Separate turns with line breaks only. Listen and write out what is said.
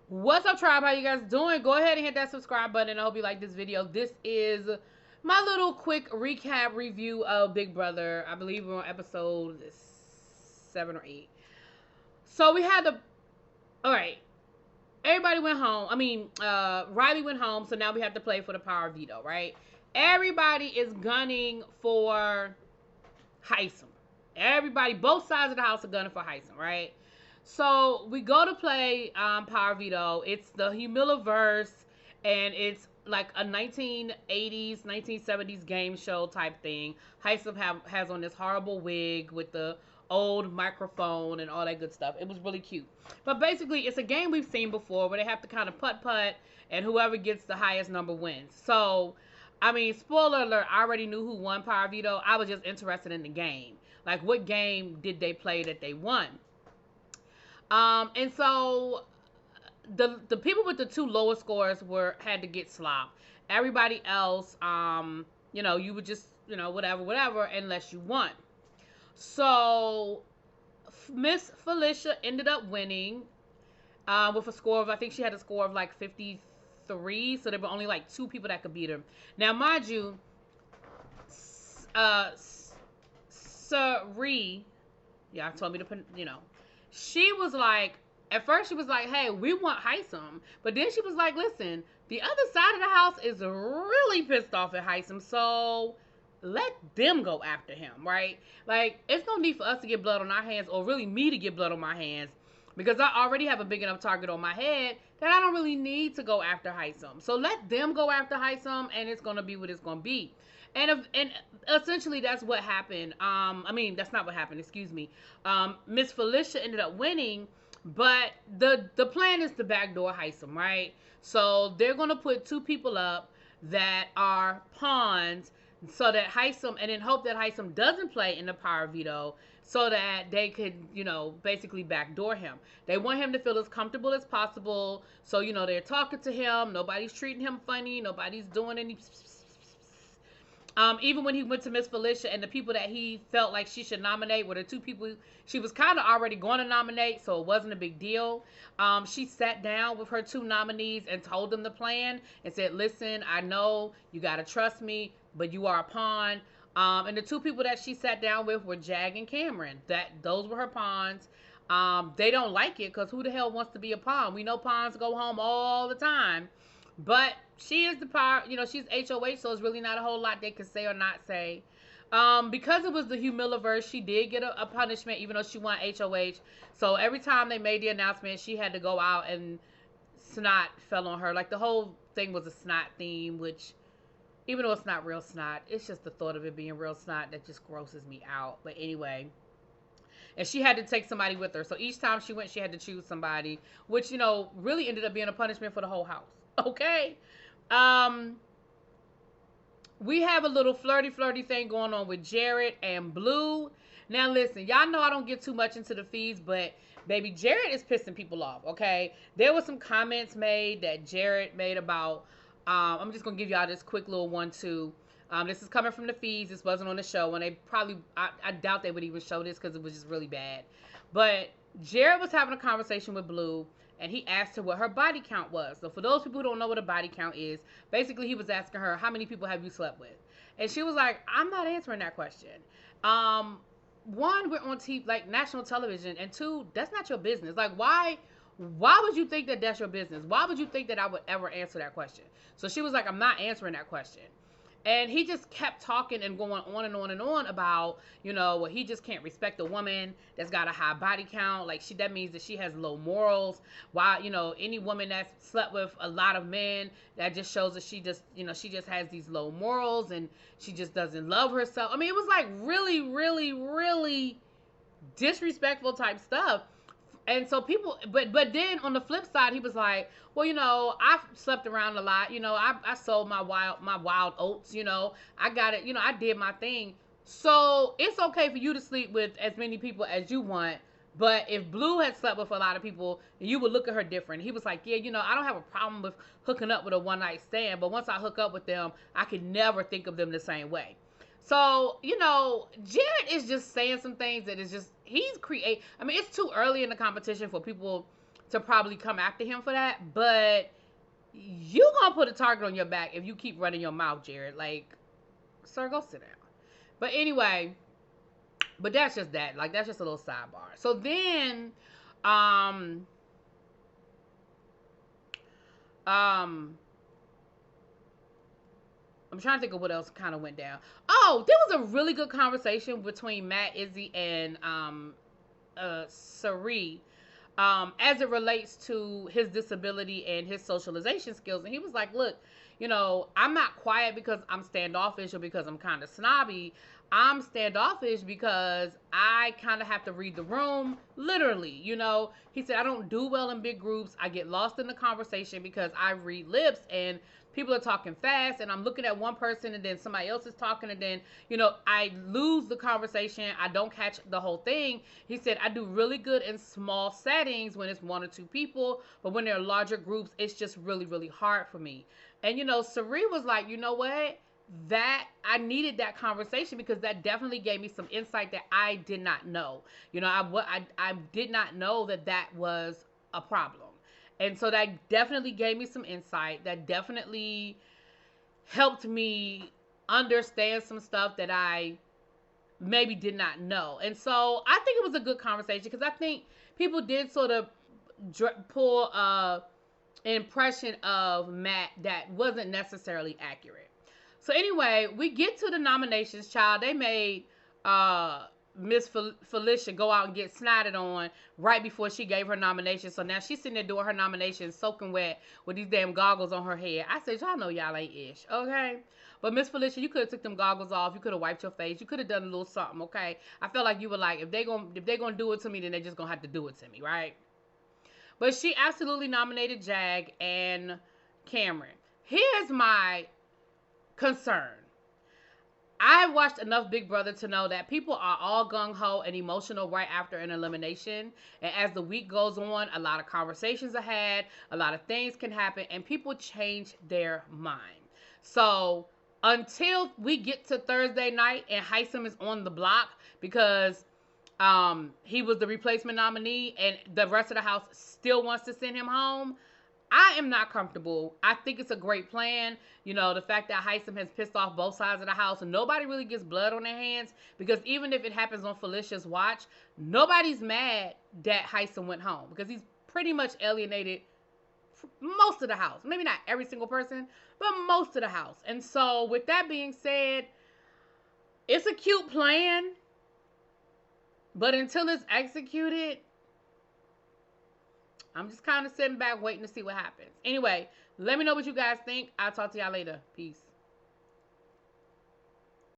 What's up, tribe? How you guys doing? Go ahead and hit that subscribe button. I hope you like this video. This is my little quick recap review of Big Brother. I believe we're on episode 7 or 8. So we had the... Alright. Everybody went home. Riley went home, so now we have to play for the power veto, right? Everybody is gunning for Heisem. Everybody, both sides of the house are gunning for Heisem, right? So we go to play Power Veto. It's the Humiliverse, and it's like a 1980s, 1970s game show type thing. Heisem has on this horrible wig with the old microphone and all that good stuff. It was really cute. But basically, it's a game we've seen before where they have to kind of putt-putt, and whoever gets the highest number wins. So, spoiler alert, I already knew who won Power Veto. I was just interested in the game. Like, what game did they play that they won? And so the people with the two lowest scores had to get slopped. Everybody else, you would just, whatever, unless you won. So Miss Felicia ended up winning with a score of, I think she had a score of like 53. So there were only like 2 people that could beat her. Now, mind you, Sari, yeah, told me to put, she was like, at first she was like, hey, we want Heisem. But then she was like, listen, the other side of the house is really pissed off at Heisem, so let them go after him, right? Like, it's no need for us to get blood on our hands, or really me to get blood on my hands, because I already have a big enough target on my head that I don't really need to go after Heisem. So let them go after Heisem, and it's going to be what it's going to be. And essentially that's what happened. That's not what happened. Excuse me. Miss Felicia ended up winning, but the plan is to backdoor Heisem, right? So they're gonna put 2 people up that are pawns, so that Heisem, and then hope that Heisem doesn't play in the power veto, so that they could, basically backdoor him. They want him to feel as comfortable as possible. So, they're talking to him. Nobody's treating him funny. Nobody's doing any... Even when he went to Miss Felicia, and the people that he felt like she should nominate were the 2 people she was kind of already going to nominate, so it wasn't a big deal. She sat down with her 2 nominees and told them the plan and said, listen, I know you got to trust me, but you are a pawn. And the 2 people that she sat down with were Jag and Cameron. Those were her pawns. They don't like it, because who the hell wants to be a pawn? We know pawns go home all the time. But she is the power, she's HOH, so it's really not a whole lot they could say or not say. Because it was the Humiliverse, she did get a punishment, even though she won HOH. So every time they made the announcement, she had to go out, and snot fell on her. Like, the whole thing was a snot theme, which, even though it's not real snot, it's just the thought of it being real snot that just grosses me out. But anyway, and she had to take somebody with her. So each time she went, she had to choose somebody, which, really ended up being a punishment for the whole house. Okay. We have a little flirty thing going on with Jared and Blue. Now listen, y'all know I don't get too much into the feeds, but baby, Jared is pissing people off, okay? There were some comments made that Jared made about, I'm just going to give y'all this quick little 1-2. This is coming from the feeds. This wasn't on the show, and they probably, I doubt they would even show this because it was just really bad. But Jared was having a conversation with Blue, and he asked her what her body count was. So for those people who don't know what a body count is, basically he was asking her, how many people have you slept with? And she was like, I'm not answering that question. 1, we're on TV, like national television, and 2, that's not your business. Like, why would you think that that's your business? Why would you think that I would ever answer that question? So she was like, I'm not answering that question. And he just kept talking and going on and on and on about, well, he just can't respect a woman that's got a high body count. Like, that means that she has low morals. Why, any woman that's slept with a lot of men, that just shows that she just, she just has these low morals, and she just doesn't love herself. I mean, it was like really, really, really disrespectful type stuff. And so people, but then on the flip side, he was like, well, I've slept around a lot. I sold my wild oats. I got it. I did my thing. So it's okay for you to sleep with as many people as you want. But if Blue had slept with a lot of people, you would look at her different. He was like, yeah, I don't have a problem with hooking up with a one-night stand. But once I hook up with them, I could never think of them the same way. So, Jared is just saying some things that is just, it's too early in the competition for people to probably come after him for that. But you gonna put a target on your back if you keep running your mouth, Jared. Like, sir, go sit down. But anyway, but that's just that. Like, that's just a little sidebar. So then, um, um, I'm trying to think of what else kind of went down. Oh, there was a really good conversation between Matt, Izzy, and Sari, as it relates to his disability and his socialization skills. And he was like, look, you know, I'm not quiet because I'm standoffish or because I'm kind of snobby. I'm standoffish because I kind of have to read the room, literally. You know, he said, I don't do well in big groups. I get lost in the conversation because I read lips and people are talking fast and I'm looking at one person and then somebody else is talking and then, you know, I lose the conversation. I don't catch the whole thing. He said, I do really good in small settings when it's one or two people, but when there are larger groups, it's just really, really hard for me. And, you know, Sari was like, you know what? That I needed that conversation because that definitely gave me some insight that I did not know. You know, I did not know that that was a problem. And so that definitely gave me some insight. That definitely helped me understand some stuff that I maybe did not know. And so I think it was a good conversation because I think people did sort of pull an impression of Matt that wasn't necessarily accurate. So anyway, we get to the nominations, child. They made Miss Felicia go out and get snotted on right before she gave her nomination. So now she's sitting there doing her nomination soaking wet with these damn goggles on her head. I said, y'all know y'all ain't ish, okay? But Miss Felicia, you could have took them goggles off. You could have wiped your face. You could have done a little something, okay? I felt like you were like, if they gonna do it to me, then they just gonna have to do it to me, right? But she absolutely nominated Jag and Cameron. Here's my concern. I've watched enough Big Brother to know that people are all gung-ho and emotional right after an elimination. And as the week goes on, a lot of conversations are had, a lot of things can happen, and people change their mind. So until we get to Thursday night and Heisem is on the block because he was the replacement nominee and the rest of the house still wants to send him home, I am not comfortable. I think it's a great plan. You know, the fact that Heisem has pissed off both sides of the house and nobody really gets blood on their hands because even if it happens on Felicia's watch, nobody's mad that Heisem went home because he's pretty much alienated most of the house. Maybe not every single person, but most of the house. And so with that being said, it's a cute plan, but until it's executed, I'm just kind of sitting back waiting to see what happens. Anyway, let me know what you guys think. I'll talk to y'all later. Peace.